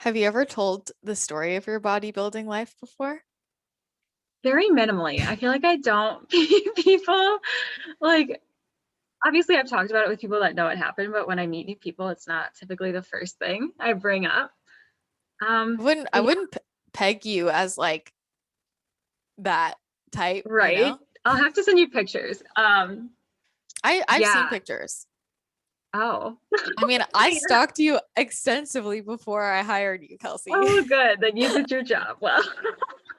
Have you ever told the story of your bodybuilding life before? Very minimally. I feel like I don't people like obviously I've talked about it with people that know what happened, but when I meet new people, it's not typically the first thing I bring up. I wouldn't I But yeah, wouldn't p- peg you as like that type, you right. know? I'll have to send you pictures. I've seen Yeah. pictures. Oh. I mean, I Yeah. stalked you extensively before I hired you, Kelsey. Oh, good. Then you did your job well.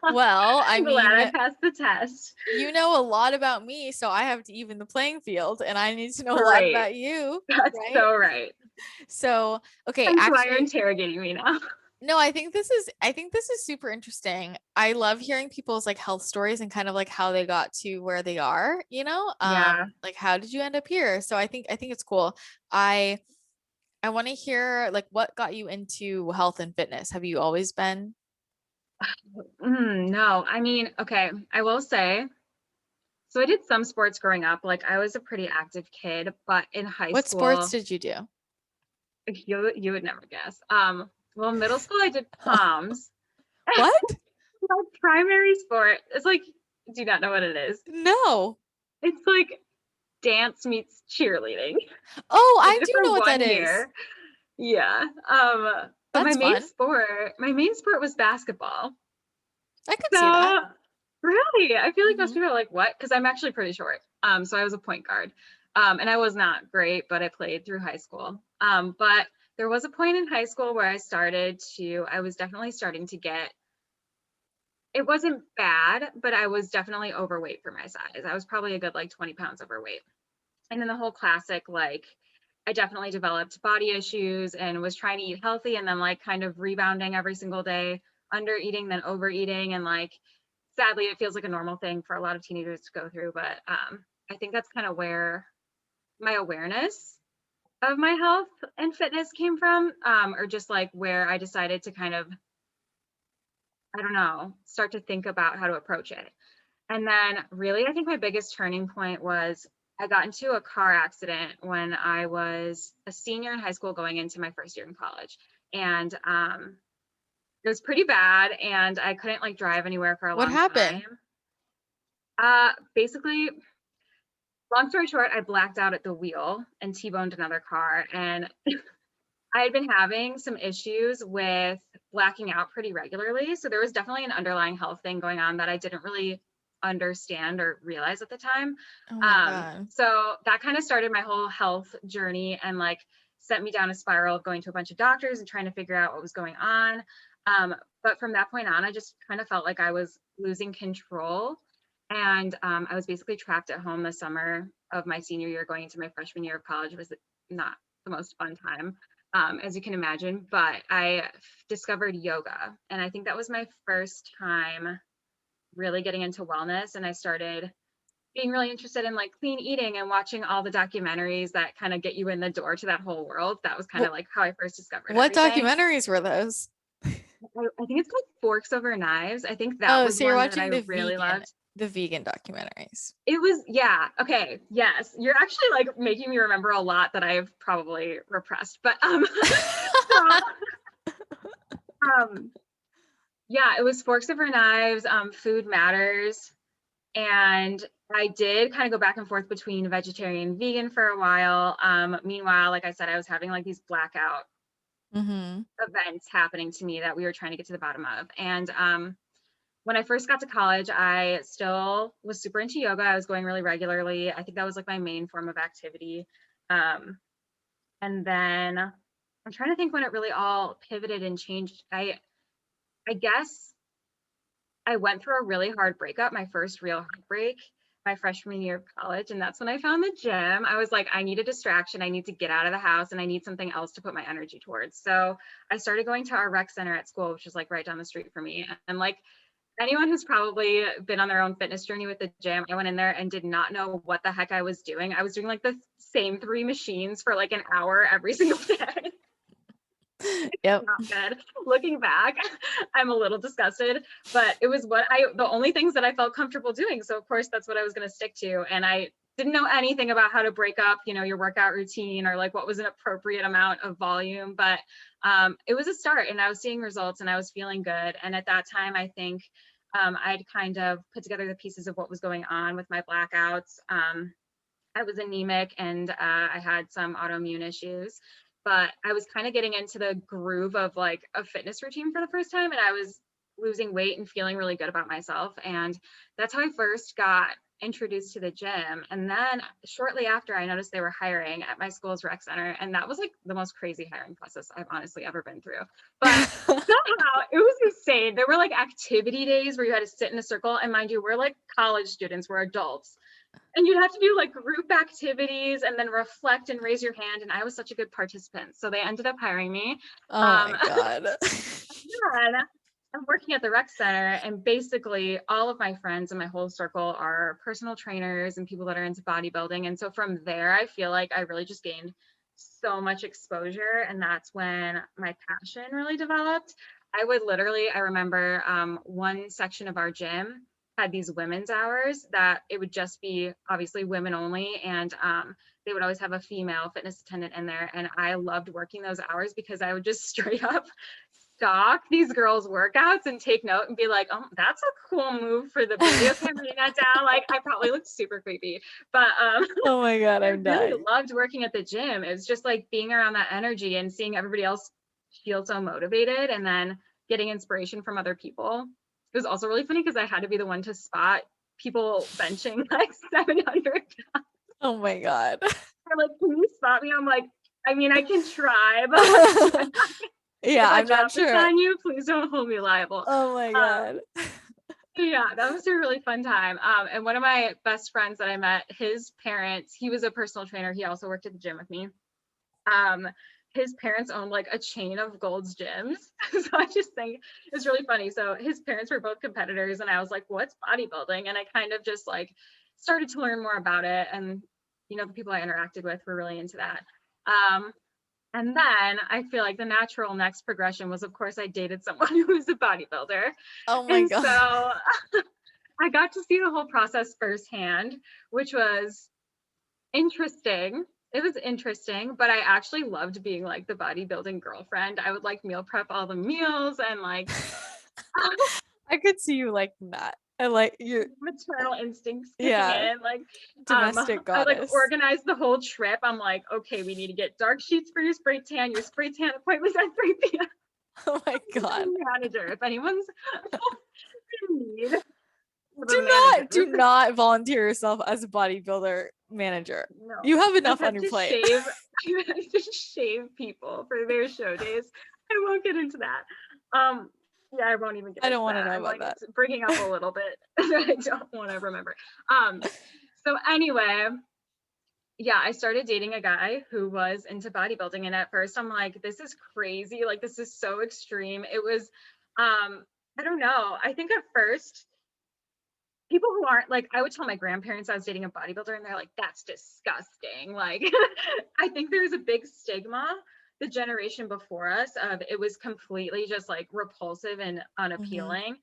Well, I I'm glad I mean, passed the test. you know a lot about me, so I have to even the playing field, and I need to know a lot Right. about you, That's right? so right. So, okay, Hence why you're actually, interrogating me now. no, I think this is super interesting. I love hearing people's like health stories and kind of like how they got to where they are, you know? Yeah. Like how did you end up here? So I think it's cool. I I want to hear like what got you into health and fitness. Have you always been? No, I mean, okay, I will say, so I did some sports growing up. Like I was a pretty active kid, but in high What sports school, did you do? you would never guess. Well, middle school I did poms. What? My primary sport is like, do you not know what it is? No. It's like dance meets cheerleading. Oh, I I did it do for know what that one is. year. Yeah. But That's fun. my main sport was basketball. I could see that. So really, I feel like most Hmm. people are like, what? Because I'm actually pretty short. So I was a point guard. And I was not great, but I played through high school. But there was a point in high school where I was definitely starting to get, it wasn't bad, but I was definitely overweight for my size. I was probably a good like 20 pounds overweight. And then the whole classic, like, I definitely developed body issues and was trying to eat healthy and then like kind of rebounding every single day, under eating, then overeating. And like, sadly, it feels like a normal thing for a lot of teenagers to go through. But I think that's kind of where my awareness of my health and fitness came from, or just like where I decided to kind of, I don't know, start to think about how to approach it. And then really, I think my biggest turning point was I got into a car accident when I was a senior in high school going into my first year in college. And it was pretty bad and I couldn't like drive anywhere for a What long happened? time. Basically, long story short, I blacked out at the wheel and T-boned another car. And I had been having some issues with blacking out pretty regularly. So there was definitely an underlying health thing going on that I didn't really understand or realize at the time. Oh my God. So that kind of started my whole health journey and like sent me down a spiral of going to a bunch of doctors and trying to figure out what was going on. But from that point on, I just kind of felt like I was losing control. And I was basically trapped at home the summer of my senior year going into my freshman year of college. It was not the most fun time, as you can imagine, but I discovered yoga. And I think that was my first time really getting into wellness. And I started being really interested in like clean eating and watching all the documentaries that kind of get you in the door to that whole world. That was kind What of like how I first discovered what everything. documentaries were those? I think it's called Forks Over Knives. I think that Oh, was so you're one that I watching the really vegan, loved. the vegan documentaries. It was, yeah, okay, yes. You're actually like making me remember a lot that I've probably repressed. But so um yeah, it was Forks Over Knives, Food Matters. And I did kind of go back and forth between vegetarian and vegan for a while. Meanwhile, like I said, I was having like these blackout Hmm. events happening to me that we were trying to get to the bottom of. And when I first got to college, I still was super into yoga. I was going really regularly. I think that was like my main form of activity. Um, and then I'm trying to think when it really all pivoted and changed. I guess I went through a really hard breakup, my first real heartbreak, my freshman year of college. And that's when I found the gym. I was like, I need a distraction. I need to get out of the house and I need something else to put my energy towards. So I started going to our rec center at school, which is like right down the street from me. And like anyone who's probably been on their own fitness journey with the gym, I went in there and did not know what the heck I was doing. I was doing like the same 3 machines for like an hour every single day. Yep. Not good. Looking back, I'm a little disgusted, but it was the only things that I felt comfortable doing. So of course that's what I was going to stick to. And I didn't know anything about how to break up, your workout routine or like what was an appropriate amount of volume. But it was a start, and I was seeing results and I was feeling good. And at that time, I think I'd kind of put together the pieces of what was going on with my blackouts. I was anemic, and I had some autoimmune issues, but I was kind of getting into the groove of like a fitness routine for the first time, and I was losing weight and feeling really good about myself. And that's how I first got introduced to the gym. And then shortly after, I noticed they were hiring at my school's rec center, and that was like the most crazy hiring process I've honestly ever been through. But somehow it was insane. There were like activity days where you had to sit in a circle, and mind you, we're like college students, we're adults, and you'd have to do like group activities and then reflect and raise your hand. And I was such a good participant, so they ended up hiring me. Oh my God. And I'm working at the rec center, and basically all of my friends in my whole circle are personal trainers and people that are into bodybuilding. And so from there, I feel like I really just gained so much exposure, and that's when my passion really developed. I remember one section of our gym had these women's hours that it would just be obviously women only, and they would always have a female fitness attendant in there. And I loved working those hours because I would just straight up stalk these girls' workouts and take note and be like, oh, that's a cool move for the video. Okay, I'm writing that down. Like, I probably looked super creepy, but Oh my God, I I'm really dying. loved working at the gym. It was just like being around that energy and seeing everybody else feel so motivated, and then getting inspiration from other people. It was also really funny because I had to be the one to spot people benching like 700. Oh my God. They're like, can you spot me? I'm like, I mean, I can try, but like, Yeah, if I I'm not drop this sure. on you, please don't hold me liable. Oh my Um, God. yeah, that was a really fun time. And one of my best friends that I met, his parents, he was a personal trainer. He also worked at the gym with me. Um, his parents owned like a chain of Gold's gyms. So I just think it's really funny. So his parents were both competitors, and I was like, what's bodybuilding? And I kind of just like started to learn more about it. And, the people I interacted with were really into that. And then I feel like the natural next progression was, of course, I dated someone who was a bodybuilder. Oh my And God. so I got to see the whole process firsthand, which was interesting. It was interesting, but I actually loved being like the bodybuilding girlfriend. I would like meal prep all the meals and like I could see you like that. I like you. maternal instincts kicking Yeah, in. Like, domestic I like goddess. organized the whole trip. I'm like, okay, we need to get dark sheets for your spray tan. Your spray tan appointment's at 3 p.m. Oh my God. Manager. If anyone's in need of a Do manager, not, do not volunteer yourself as a bodybuilder manager. no. You have I've enough on had your to plate. shave. I've had to shave people for their show days. I won't get into that. Yeah, I won't even get I don't into want to that. know I'm about like, that. it's bringing up a little bit that I don't want to remember. So anyway, yeah, I started dating a guy who was into bodybuilding, and at first I'm like, this is crazy. Like, this is so extreme. It was, I don't know. I think at first people who aren't like, I would tell my grandparents I was dating a bodybuilder, and they're like, that's disgusting. Like, I think there's a big stigma the generation before us of it was completely just like repulsive and Hmm. unappealing.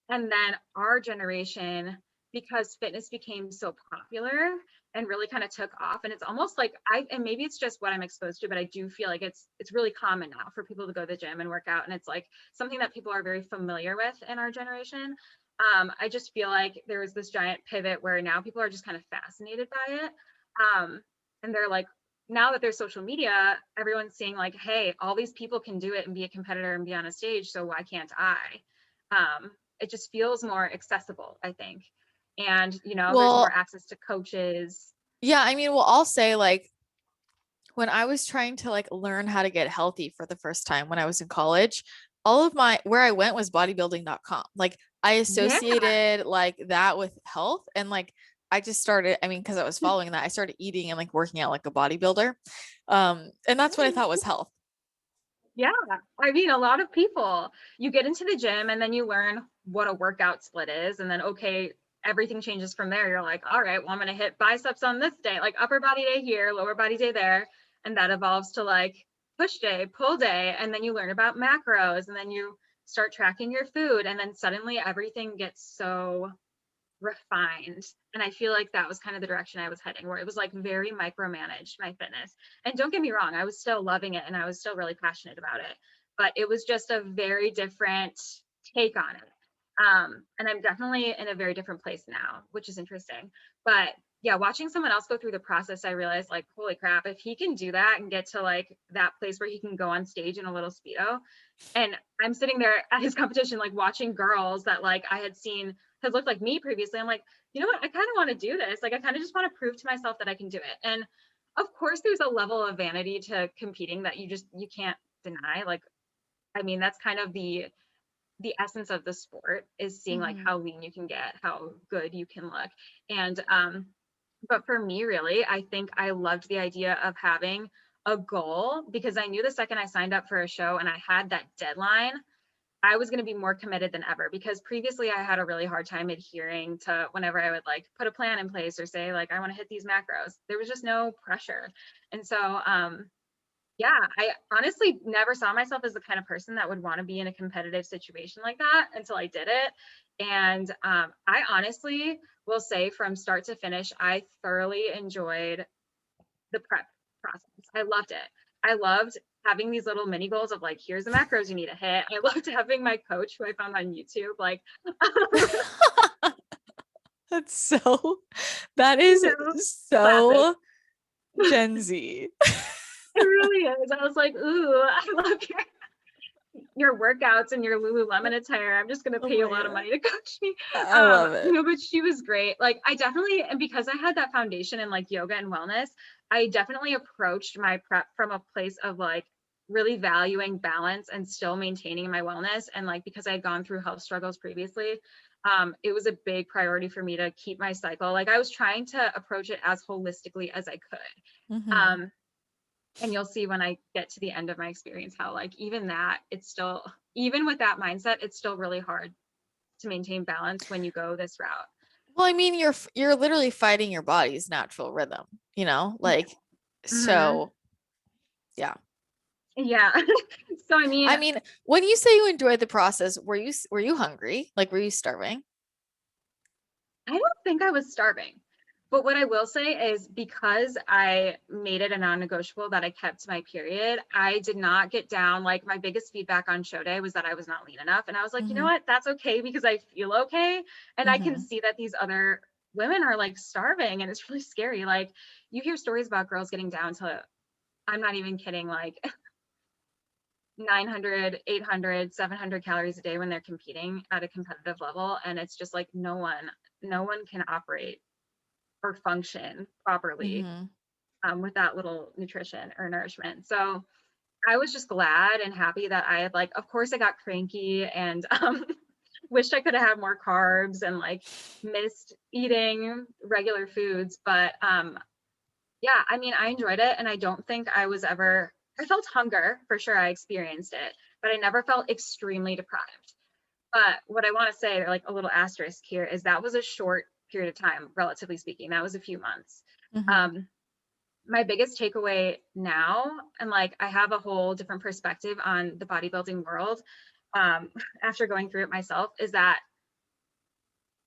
And then our generation, because fitness became so popular and really kind of took off, and it's almost like and maybe it's just what I'm exposed to, but I do feel like it's really common now for people to go to the gym and work out, and it's like something that people are very familiar with in our generation. I just feel like there was this giant pivot where now people are just kind of fascinated by it. And they're like, now that there's social media, everyone's seeing like, hey, all these people can do it and be a competitor and be on a stage, so why can't I? It just feels more accessible, I think. And, there's more Well, access to coaches. yeah, I mean, well, I'll say like when I was trying to like learn how to get healthy for the first time when I was in college, all of my where I went was bodybuilding.com. Like I Yeah. associated like that with health, and like I just started, I mean, because I was following that, I started eating and like working out like a bodybuilder. And that's what I thought was health. Yeah. I mean, a lot of people, you get into the gym and then you learn what a workout split is. And then, okay, everything changes from there. You're like, all right, well, I'm going to hit biceps on this day, like upper body day here, lower body day there. And that evolves to like push day, pull day. And then you learn about macros, and then you start tracking your food. And then suddenly everything gets so refined. And I feel like that was kind of the direction I was heading, where it was like very micromanaged, my fitness. And don't get me wrong, I was still loving it and I was still really passionate about it, but it was just a very different take on it. And I'm definitely in a very different place now, which is interesting. But yeah, watching someone else go through the process, I realized like, holy crap, if he can do that and get to like that place where he can go on stage in a little Speedo, and I'm sitting there at his competition, like watching girls that like I had seen had looked like me previously. I'm like, you know what? I kind of want to do this. Like, I kind of just want to prove to myself that I can do it. And of course, there's a level of vanity to competing that you can't deny. Like, I mean, that's kind of the essence of the sport, is seeing like Mm-hmm. how lean you can get, how good you can look. And but for me, really, I think I loved the idea of having a goal, because I knew the second I signed up for a show and I had that deadline, I was going to be more committed than ever, because previously I had a really hard time adhering to whenever I would like put a plan in place or say like I want to hit these macros. There was just no pressure. And so yeah, I honestly never saw myself as the kind of person that would want to be in a competitive situation like that until I did it. And I honestly will say, from start to finish, I thoroughly enjoyed the prep process. I loved it. I loved having these little mini goals of like, here's the macros you need to hit. I loved having my coach, who I found on YouTube, like, That's so, that you is know, classic. so Gen Z. It really is. I was like, ooh, I love your workouts and your Lululemon attire. I'm just going to Oh pay you a my lot of God. money to coach me. I love it. But she was great. Like, I definitely, and because I had that foundation in like yoga and wellness, I definitely approached my prep from a place of like really valuing balance and still maintaining my wellness. And like, because I had gone through health struggles previously, it was a big priority for me to keep my cycle. Like, I was trying to approach it as holistically as I could. Mm-hmm. And you'll see when I get to the end of my experience how like even that, it's still, even with that mindset, it's still really hard to maintain balance when you go this route. Well, I mean, you're literally fighting your body's natural rhythm, you know? Yeah. Like, Hmm. so yeah. Yeah. So I mean, I mean, when you say you enjoyed the process, were you hungry? Like, were you starving? I don't think I was starving. But what I will say is, because I made it a non-negotiable that I kept my period, I did not get down. Like, my biggest feedback on show day was that I was not lean enough. And I was like, you know Mm-hmm. what? That's okay, because I feel okay. And I can Mm-hmm. see that these other women are like starving, and it's really scary. Like, you hear stories about girls getting down to, I'm not even kidding, like 900, 800, 700 calories a day when they're competing at a competitive level. And it's just like, no one can operate or function properly Mm-hmm. with that little nutrition or nourishment. So I was just glad and happy that I had, like, of course I got cranky and wished I could have had more carbs and like missed eating regular foods. But yeah, I mean, I enjoyed it, and I don't think I was ever, I felt hunger for sure. I experienced it, but I never felt extremely deprived. But what I want to say, like a little asterisk here, is that was a short period of time, relatively speaking. That was a few months. Mm-hmm. Um, my biggest takeaway now, and like I have a whole different perspective on the bodybuilding world after going through it myself, is that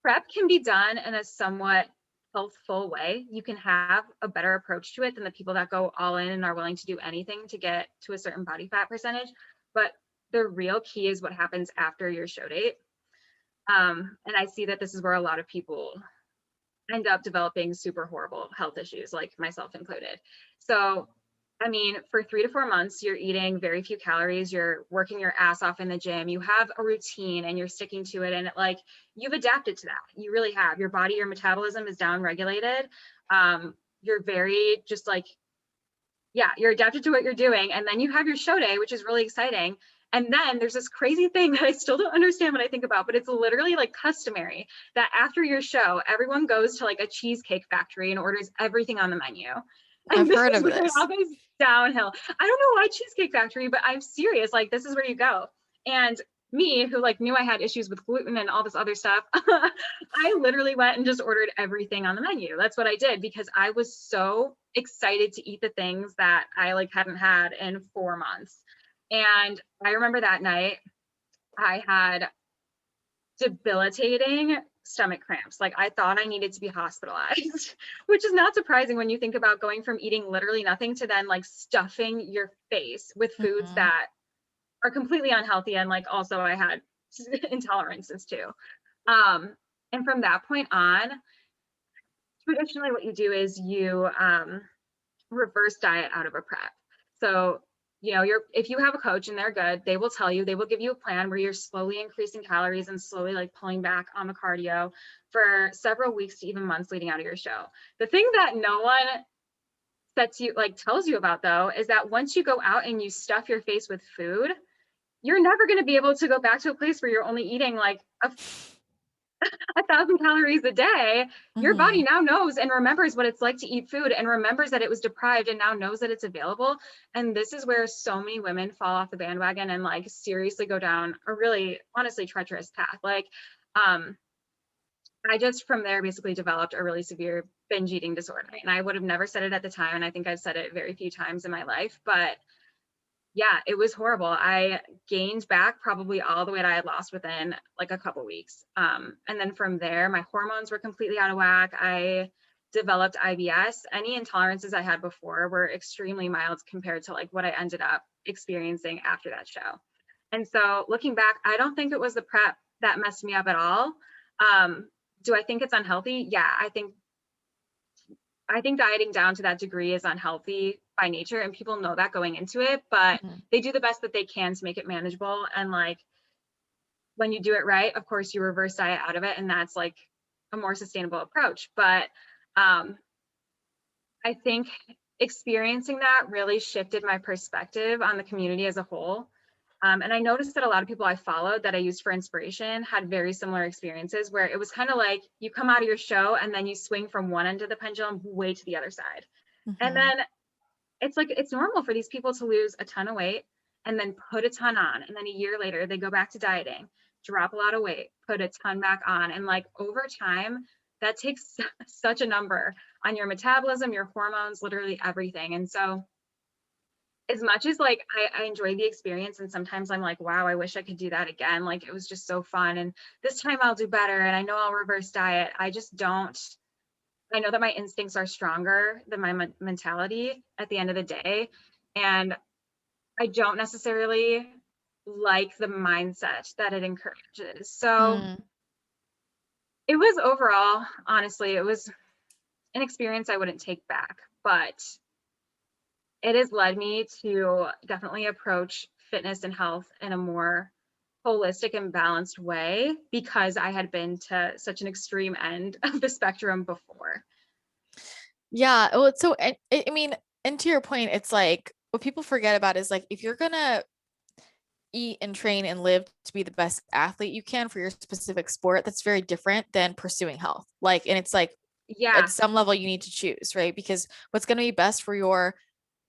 prep can be done in a somewhat healthful way. You can have a better approach to it than the people that go all in and are willing to do anything to get to a certain body fat percentage. But the real key is what happens after your show date. And I see that this is where a lot of people end up developing super horrible health issues, like myself included. So, I mean, for 3 to 4 months, you're eating very few calories, you're working your ass off in the gym, you have a routine and you're sticking to it. And like, you've adapted to that. You really have. Your body, your metabolism is down regulated. You're very just like, yeah, you're adapted to what you're doing. And then you have your show day, which is really exciting. And then there's this crazy thing that I still don't understand what I think about, but it's literally like customary that after your show, everyone goes to like a cheesecake factory and orders everything on the menu. And I've this heard is of where it this. all goes downhill. I don't know why Cheesecake Factory, but I'm serious. Like, this is where you go. And me, who like knew I had issues with gluten and all this other stuff, I literally went and just ordered everything on the menu. That's what I did, because I was so excited to eat the things that I like hadn't had in 4 months. And I remember that night I had debilitating stomach cramps. Like I thought I needed to be hospitalized, which is not surprising when you think about going from eating literally nothing to then like stuffing your face with foods Mhm. that are completely unhealthy. And like also I had intolerances too. Um, and from that point on, traditionally what you do is you reverse diet out of a prep. So, you know, if you have a coach and they're good, they will tell you, they will give you a plan where you're slowly increasing calories and slowly like pulling back on the cardio for several weeks to even months leading out of your show. The thing that no one tells you about though, is that once you go out and you stuff your face with food, you're never going to be able to go back to a place where you're only eating like 1,000 calories a day. Your body Mhm. now knows and remembers what it's like to eat food and remembers that it was deprived and now knows that it's available. And this is where so many women fall off the bandwagon and like seriously go down a really honestly treacherous path. Like, I just from there basically developed a really severe binge eating disorder. And I would have never said it at the time. And I think I've said it very few times in my life, but yeah, it was horrible. I gained back probably all the weight I had lost within like a couple weeks. And then from there, my hormones were completely out of whack. I developed IBS. Any intolerances I had before were extremely mild compared to like what I ended up experiencing after that show. And so looking back, I don't think it was the prep that messed me up at all. Do I think it's unhealthy? Yeah, I think dieting down to that degree is unhealthy by nature, and people know that going into it, but Mhm. they do the best that they can to make it manageable. And like when you do it right, of course you reverse diet out of it, and that's like a more sustainable approach. But I think experiencing that really shifted my perspective on the community as a whole. And I noticed that a lot of people I followed that I used for inspiration had very similar experiences where it was kind of like you come out of your show and then you swing from one end of the pendulum way to the other side. And Mhm. then it's like it's normal for these people to lose a ton of weight and then put a ton on. And then a year later, they go back to dieting, drop a lot of weight, put a ton back on. And like over time, that takes such a number on your metabolism, your hormones, literally everything. And so as much as like I enjoy the experience and sometimes I'm like, wow, I wish I could do that again. Like it was just so fun. And this time I'll do better. And I know I'll reverse diet. I just don't. I know that my instincts are stronger than my mentality at the end of the day. And I don't necessarily like the mindset that it encourages. So Mm. it was overall, honestly, it was an experience I wouldn't take back, but it has led me to definitely approach fitness and health in a more holistic and balanced way because I had been to such an extreme end of the spectrum before. Yeah. Well, it's so, I mean, and to your point, it's like what people forget about is like if you're gonna eat and train and live to be the best athlete you can for your specific sport, that's very different than pursuing health. Like, and it's like at Yeah, some level you need to choose, right? Because what's going to be best for your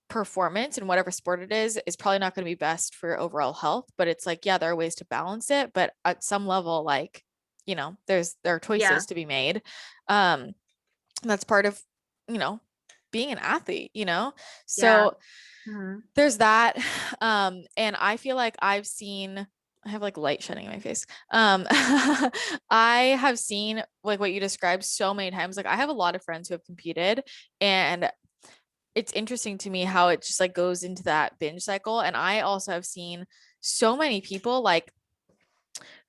performance in whatever sport it is probably not going to be best for your overall health. But it's like, yeah, there are ways to balance it, but at some level, like, there are yeah, choices to be made. Um, that's part of, you know, being an athlete, yeah. So Mhm. there's that. And I feel like I have like light shedding in my face. I have seen like what you described so many times. Like I have a lot of friends who have competed, and it's interesting to me how it just like goes into that binge cycle. And I also have seen so many people like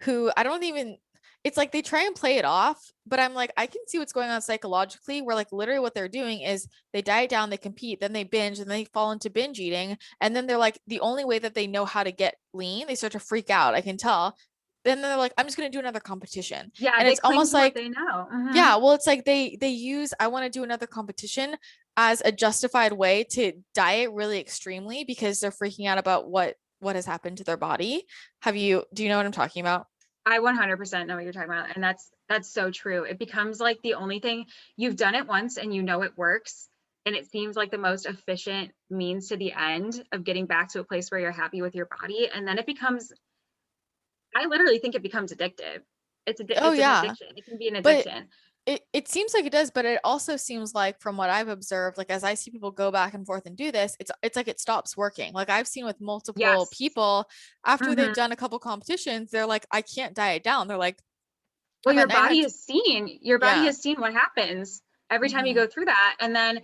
who I don't even, it's like they try and play it off, but I'm like, I can see what's going on psychologically, where like literally what they're doing is they diet down, they compete, then they binge, and they fall into binge eating. And then they're like, the only way that they know how to get lean, they start to freak out. I can tell. Then they're like, I'm just going to do another competition. Yeah, And they it's cling almost to what like, they know. yeah, well, it's like they use I want to do another competition as a justified way to diet really extremely because they're freaking out about what has happened to their body. Do you know what I'm talking about? I 100% know what you're talking about. And that's so true. It becomes like the only thing you've done it once and you know it works. And it seems like the most efficient means to the end of getting back to a place where you're happy with your body. And then it becomes, I literally think it becomes addictive. Oh It's an yeah. addiction. It can be an But addiction. it seems like it does, but it also seems like from what I've observed, like as I see people go back and forth and do this, it's like it stops working. Like I've seen with multiple Yes. people after they've Hmm. done a couple competitions, they're like, I can't diet down. They're like, Well, But your nine body out. has seen, your body Yeah. has seen what happens every time you Mm-hmm. go through that. And then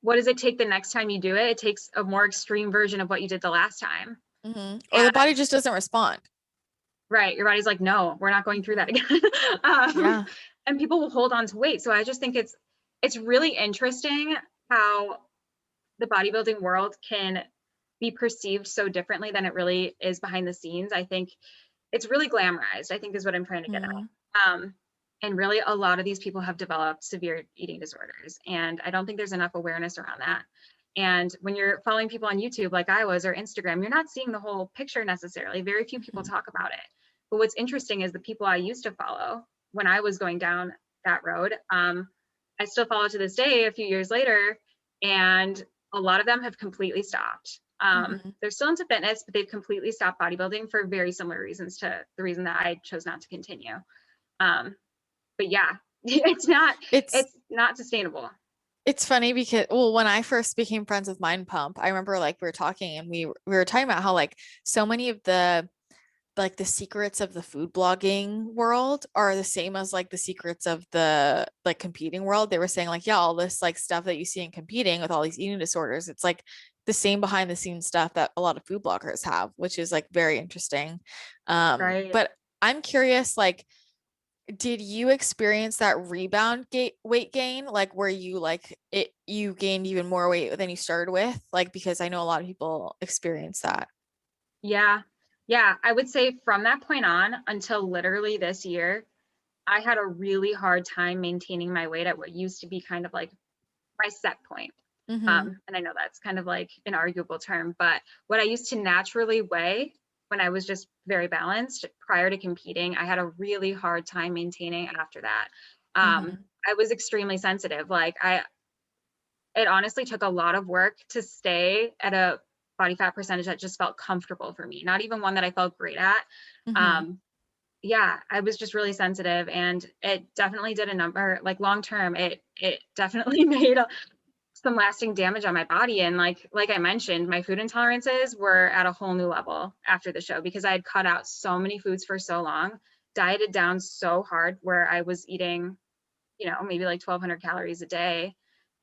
what does it take the next time you do it? It takes a more extreme version of what you did the last time. Mm-hmm. Or the body And just doesn't respond. right, your body's like, no, we're not going through that Mm-hmm. again. um, Yeah. and people will hold on to weight. So I just think it's really interesting how the bodybuilding world can be perceived so differently than it really is behind the scenes. I think it's really glamorized, I think is what I'm trying to get Mm-hmm. at. And really a lot of these people have developed severe eating disorders. And I don't think there's enough awareness around that. And when you're following people on YouTube like I was, or Instagram, you're not seeing the whole picture necessarily. Very few people Mm-hmm. talk about it. But what's interesting is the people I used to follow when I was going down that road, I still follow to this day a few years later, and a lot of them have completely stopped. Mm-hmm. They're still into fitness, but they've completely stopped bodybuilding for very similar reasons to the reason that I chose not to continue. Um, but yeah, It's it's not sustainable. it's funny because, well, when I first became friends with Mind Pump, I remember like we were talking and we were talking about how like so many of the like the secrets of the food blogging world are the same as like the secrets of the like competing world. They were saying like, yeah, all this like stuff that you see in competing with all these eating disorders, it's like the same behind the scenes stuff that a lot of food bloggers have, which is like very interesting. Right. But I'm curious, like, did you experience that rebound weight gain, like where you like it, you gained even more weight than you started with? Like, because I know a lot of people experience that. Yeah. Yeah. I would say from that point on until literally this year, I had a really hard time maintaining my weight at what used to be kind of like my set point. Mm-hmm. And I know that's kind of like an arguable term, but what I used to naturally weigh when I was just very balanced prior to competing, I had a really hard time maintaining after that. Mm-hmm. I was extremely sensitive. It honestly took a lot of work to stay at a body fat percentage that just felt comfortable for me, not even one that I felt great at. Mm-hmm. Um, yeah, I was just really sensitive, and it definitely did a number, like long term, it definitely made some lasting damage on my body. And like I mentioned, my food intolerances were at a whole new level after the show because I had cut out so many foods for so long, dieted down so hard where I was eating, maybe like 1,200 calories a day.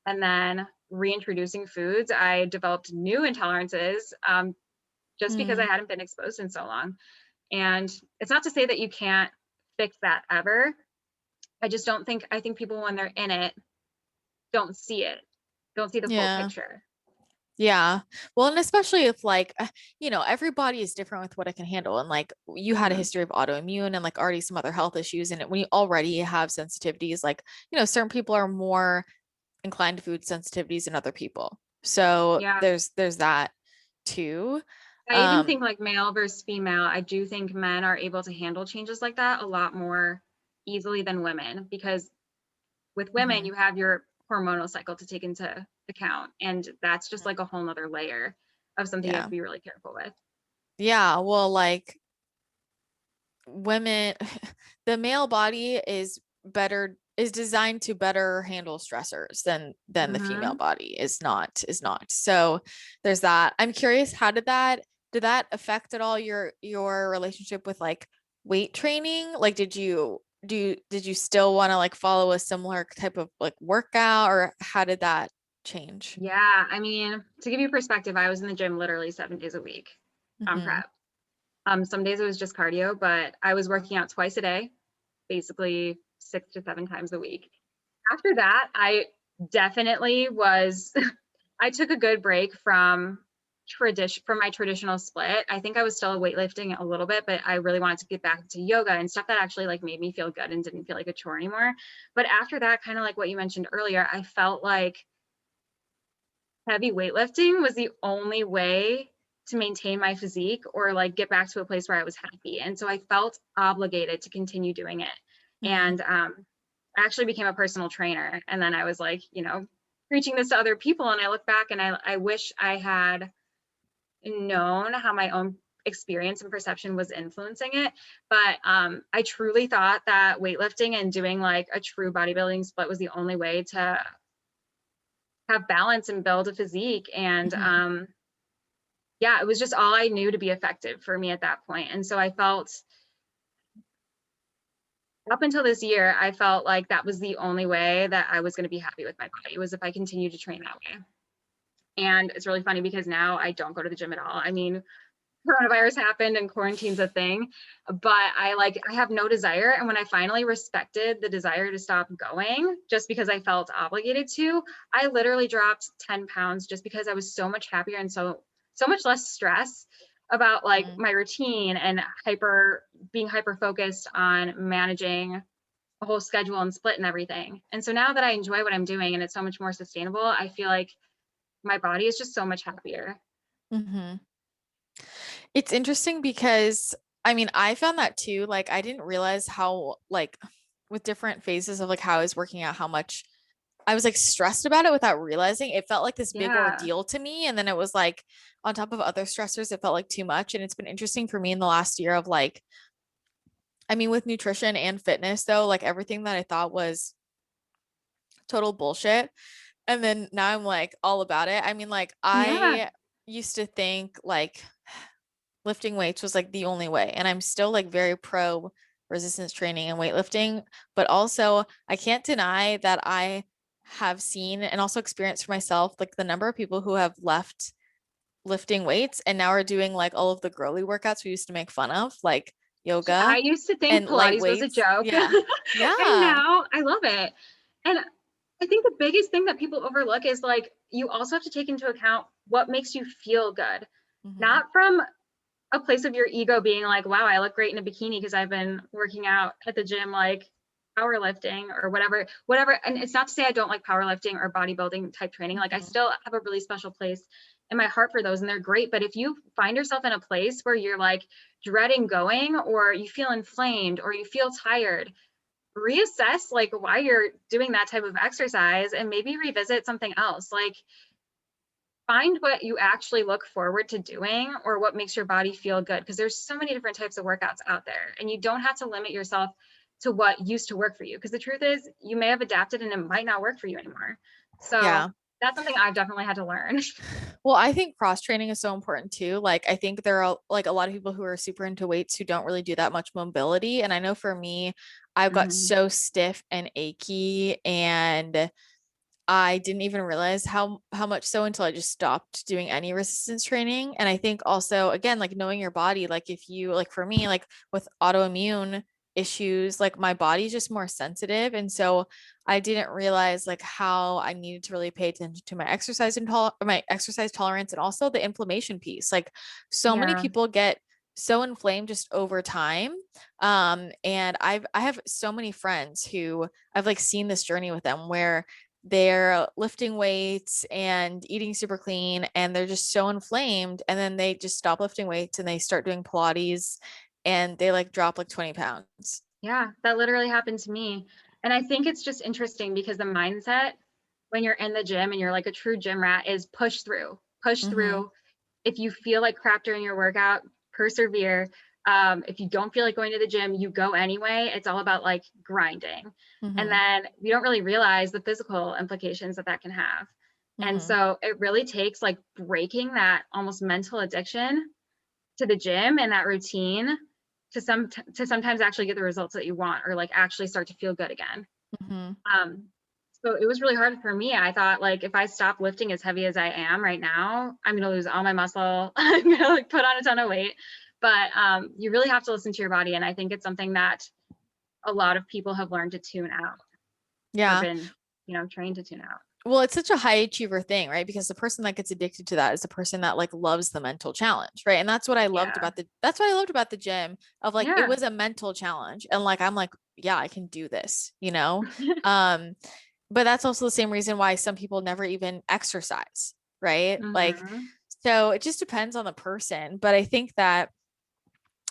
And then reintroducing foods, I developed new intolerances, just because I Mm. hadn't been exposed in so long. And it's not to say that you can't fix that ever. I think people, when they're in it, don't see it, don't see the full Yeah. picture. Yeah. Well, and especially if like, every body is different with what it can handle. And like you had a Mhm. history of autoimmune and like already some other health issues. And when you already have sensitivities, like, certain people are more inclined to food sensitivities than other people. So Yeah. there's that too. I even Um, think like male versus female, I do think men are able to handle changes like that a lot more easily than women, because with women, mhm. you have your hormonal cycle to take into account. And that's just like a whole nother layer of something you have Yeah. to be really careful with. Yeah. Well, like women, the male body is designed to better handle stressors than the female Hmm. body is not. So there's that. I'm curious, how did that affect at all your relationship with like weight training? Like did you still want to like follow a similar type of like workout, or how did that change? Yeah. I mean, to give you perspective, I was in the gym literally 7 days a week on Mm-hmm. prep. Some days it was just cardio, but I was working out twice a day, basically 6 to 7 times a week. After that, I definitely was, I took a good break from my traditional split. I think I was still weightlifting a little bit, but I really wanted to get back to yoga and stuff that actually like made me feel good and didn't feel like a chore anymore. But after that, kind of like what you mentioned earlier, I felt like heavy weightlifting was the only way to maintain my physique or like get back to a place where I was happy. And so I felt obligated to continue doing it. Mm-hmm. And I actually became a personal trainer. And then I was like, preaching this to other people. And I look back and I wish I had known how my own experience and perception was influencing it. But I truly thought that weightlifting and doing like a true bodybuilding split was the only way to have balance and build a physique. And Mm-hmm. yeah, it was just all I knew to be effective for me at that point. And so I felt up until this year, I felt like that was the only way that I was going to be happy with my body, was if I continued to train that way. And it's really funny because now I don't go to the gym at all. I mean, coronavirus happened and quarantine's a thing, but I have no desire. And when I finally respected the desire to stop going just because I felt obligated to, I literally dropped 10 pounds just because I was so much happier and so much less stress about like Mm. my routine and being hyper focused on managing a whole schedule and split and everything. And so now that I enjoy what I'm doing and it's so much more sustainable, I feel like my body is just so much happier. Mm-hmm. It's interesting because I mean, I found that too. Like, I didn't realize how, like, with different phases of like how I was working out, how much I was like stressed about it without realizing. It felt like this big Yeah. ordeal to me. And then it was like, on top of other stressors, it felt like too much. And it's been interesting for me in the last year of like, I mean, with nutrition and fitness, though, like everything that I thought was total bullshit. And then now I'm like all about it. I mean, like, Yeah. I used to think like lifting weights was like the only way. And I'm still like very pro resistance training and weightlifting, but also I can't deny that I have seen and also experienced for myself like the number of people who have left lifting weights and now are doing like all of the girly workouts we used to make fun of, like I yoga used to think and light Pilates was a weights. joke. Yeah. And Yeah. now I love it. And I think the biggest thing that people overlook is like, you also have to take into account what makes you feel good, Hmm. not from a place of your ego being like, wow, I look great in a bikini because I've been working out at the gym, like powerlifting or whatever. And it's not to say I don't like powerlifting or bodybuilding type training. Like I Hmm. still have a really special place in my heart for those and they're great. But if you find yourself in a place where you're like dreading going or you feel inflamed or you feel tired, reassess like why you're doing that type of exercise and maybe revisit something else. Like find what you actually look forward to doing or what makes your body feel good because there's so many different types of workouts out there and you don't have to limit yourself to what used to work for you because the truth is you may have adapted and it might not work for you anymore. So Yeah. that's something I've definitely had to learn. Well, I think cross training is so important too. Like, I think there are like a lot of people who are super into weights who don't really do that much mobility. And I know for me, I've got Mhm. so stiff and achy, and I didn't even realize how much so until I just stopped doing any resistance training. And I think also, again, like knowing your body, like if you like for me, like with autoimmune issues, like my body's just more sensitive. And so I didn't realize like how I needed to really pay attention to my exercise tolerance and also the inflammation piece. Like so many Yeah. people get so inflamed just over time. And I have so many friends who I've like seen this journey with them where they're lifting weights and eating super clean and they're just so inflamed, and then they just stop lifting weights and they start doing Pilates and they like drop like 20 pounds. Yeah, that literally happened to me. And I think it's just interesting because the mindset when you're in the gym and you're like a true gym rat is push through, push Mm-hmm. through. If you feel like crap during your workout, persevere. If you don't feel like going to the gym, you go anyway. It's all about like grinding. And Mm-hmm. then we don't really realize the physical implications that that can have. And Mm-hmm. so it really takes like breaking that almost mental addiction to the gym and that routine to sometimes actually get the results that you want or like actually start to feel good again. Mm-hmm. Um, so it was really hard for me. I thought like if I stop lifting as heavy as I am right now, I'm gonna lose all my muscle. I'm gonna like put on a ton of weight. But you really have to listen to your body, and I think it's something that a lot of people have learned to tune out or Yeah. been, trained to tune out. Well, it's such a high achiever thing, right? Because the person that gets addicted to that is the person that like loves the mental challenge, right? And Yeah, that's what I loved about the gym of like it yeah, was a mental challenge. And like I'm like, yeah, I can do this, you know? Um, but that's also the same reason why some people never even exercise, right? Like, hmm so it just depends on the person. But I think that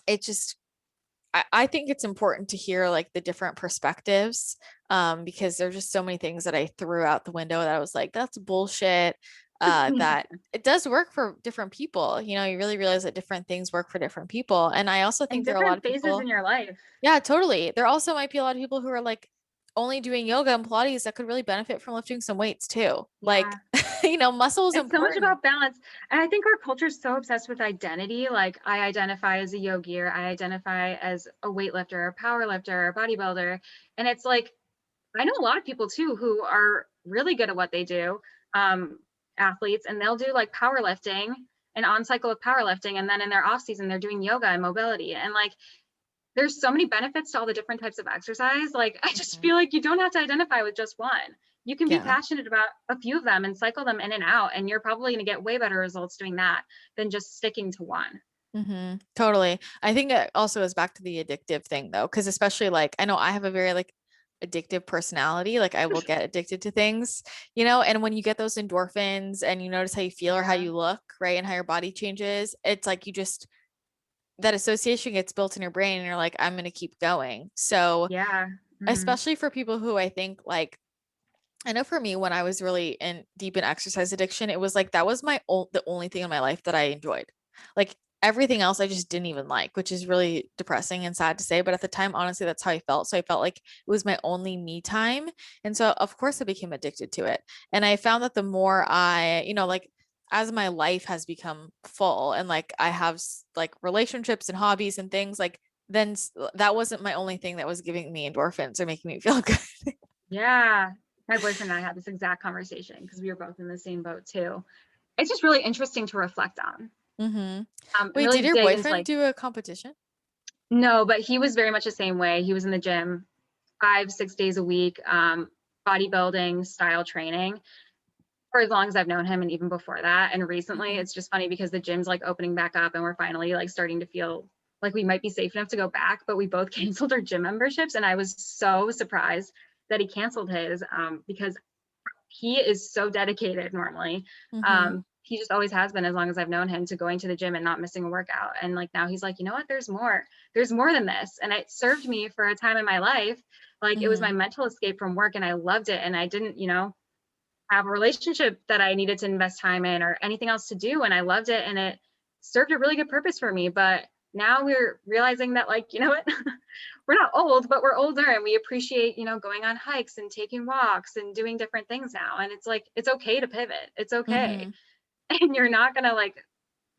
it just I think it's important to hear like the different perspectives, because there's just so many things that I threw out the window that I was like, that's bullshit. That it does work for different people. You know, you really realize that different things work for different people. And I also and think there are a lot different of phases in people, your life. yeah, totally. There also might be a lot of people who are like only doing yoga and Pilates that could really benefit from lifting some weights too. Like, Yeah, Muscle is It's so much important. about balance. And I think our culture is so obsessed with identity. Like I identify as a yogi, or I identify as a weightlifter, a power lifter, a bodybuilder. And it's like, I know a lot of people too who are really good at what they do, um, athletes, and they'll do like powerlifting and on cycle of powerlifting. And then in their off season, they're doing yoga and mobility. And like, there's so many benefits to all the different types of exercise. Like, I just Mhm. feel like you don't have to identify with just one. You can be Yeah. passionate about a few of them and cycle them in and out, and you're probably going to get way better results doing that than just sticking to one. Totally. I think it also goes back to the addictive thing though, because especially like I know I have a very like addictive personality. Like I will get addicted to things, and when you get those endorphins and you notice how you feel or how Yeah. you look, right, and how your body changes, it's like you just that association gets built in your brain and you're like, I'm gonna keep going. So Yeah. Mm. especially for people who I think like I know for me when I was really in deep in exercise addiction, it was like that was the only thing in my life that I enjoyed. Like everything else I just didn't even like, which is really depressing and sad to say, but at the time honestly that's how I felt. So I felt like it was my only me time. And so of course I became addicted to it. And I found that the more like as my life has become full and like I have like relationships and hobbies and things like then that wasn't my only thing that was giving me endorphins or making me feel good. Yeah. My boyfriend and I had this exact conversation because we were both in the same boat too. It's just really interesting to reflect on. Mm-hmm. And Wait, really did your dig into boyfriend like, do a competition? no, but he was very much the same way. He was in the gym 5, 6 days a week, bodybuilding style training for as long as I've known him, and even before that. And recently, Mm-hmm. it's just funny because the gym's like opening back up, and we're finally like starting to feel like we might be safe enough to go back. But we both canceled our gym memberships, and I was so surprised that he canceled his, because he is so dedicated normally. Mm-hmm. He just always has been as long as I've known him, to going to the gym and not missing a workout. And like now he's like, you know what? There's more than this. And it served me for a time in my life. Like it was my Mm-hmm. mental escape from work, and I loved it. And I didn't, have a relationship that I needed to invest time in or anything else to do. And I loved it, and it served a really good purpose for me. But now we're realizing that, like, you know what? We're not old, but we're older, and we appreciate, going on hikes and taking walks and doing different things now. And it's like, it's okay to pivot. It's okay. Mm-hmm. And you're not going to like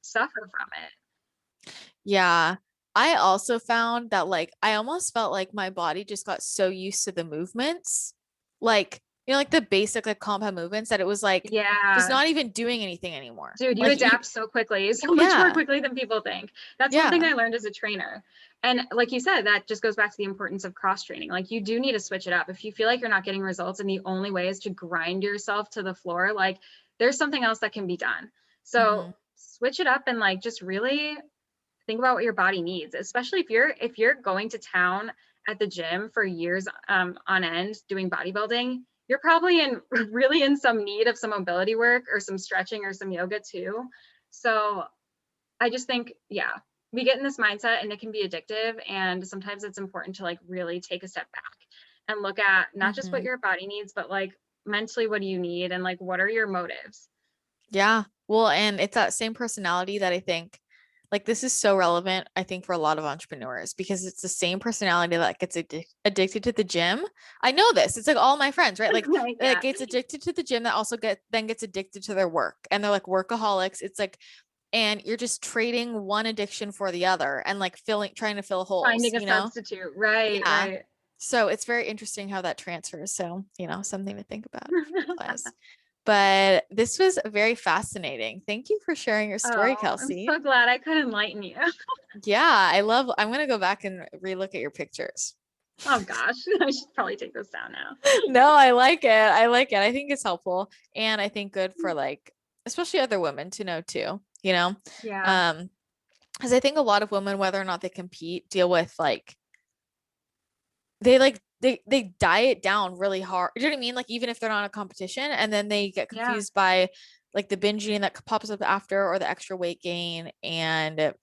suffer from it. Yeah. I also found that like I almost felt like my body just got so used to the movements, like like the basic like compound movements that it was like just Yeah. not even doing anything anymore. Dude, you Like adapt so quickly, so much more yeah, quickly than people think. That's one thing yeah. I learned as a trainer. And like you said, that just goes back to the importance of cross training. Like you do need to switch it up. If you feel like you're not getting results and the only way is to grind yourself to the floor, like there's something else that can be done. So Mm-hmm. switch it up and like just really think about what your body needs, especially if you're going to town at the gym for years on end doing bodybuilding. You're probably in really in some need of some mobility work or some stretching or some yoga too. So I just think, yeah, we get in this mindset and it can be addictive, and sometimes it's important to like really take a step back and look at not just what Mm-hmm. your body needs, but like mentally, what do you need, and like what are your motives. Yeah. Well, and it's that same personality that I think like this is so relevant, I think, for a lot of entrepreneurs because it's the same personality that gets addicted to the gym. I know this. It's like all my friends, right? Like that Yeah, gets addicted to the gym that also gets addicted to their work. And they're like workaholics. It's like and you're just trading one addiction for the other and like trying to fill holes, finding a substitute, right, Yeah. right. So it's very interesting how that transfers. So, something to think about for you guys. But this was very fascinating. Thank you for sharing your story, Oh, I'm Kelsey. so glad I could enlighten you. Yeah, I'm gonna go back and relook at your pictures. Oh gosh, I should probably take this down now. No, I like it. I like it. I think it's helpful and I think good for like especially other women to know too, Yeah, Um, because I think a lot of women, whether or not they compete, deal with like they diet down really hard. You know what I mean? Like even if they're not in a competition and then they get yeah, confused by like the binge eating that pops up after or the extra weight gain. And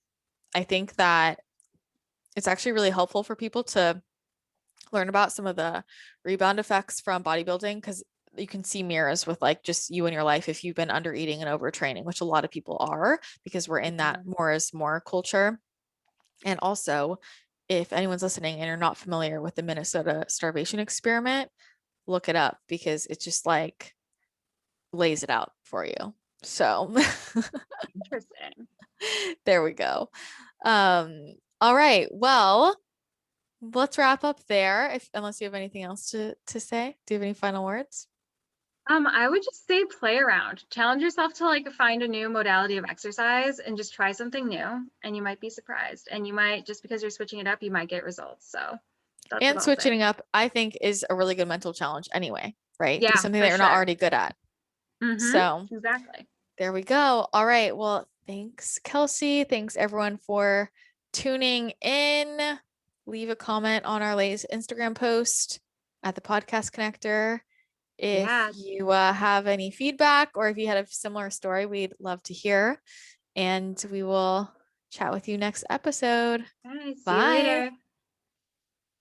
I think that it's actually really helpful for people to learn about some of the rebound effects from bodybuilding because you can see mirrors with like just you in your life if you've been under eating and overtraining, which a lot of people are because we're in that yeah. more is more culture. And also, if anyone's listening and you're not familiar with the Minnesota starvation experiment, look it up because it's just like lays it out for you. So Interesting. there we go. All right. Well, let's wrap up there. If unless you have anything else to say. Do you have any final words? I would just say play around. Challenge yourself to like find a new modality of exercise and just try something new, and you might be surprised. And you might, just because you're switching it up, you might get results. So that's what And I'll say. switching up, I think, is a really good mental challenge anyway, right? Do Yeah, something that for you're not sure. already good at. So Exactly. there we go. All right. Well, thanks, Kelsey. Thanks everyone for tuning in. Leave a comment on our latest Instagram post at the podcast connector. If Yeah. you have any feedback or if you had a similar story, we'd love to hear. And we will chat with you next episode. Guys, see you Bye. later.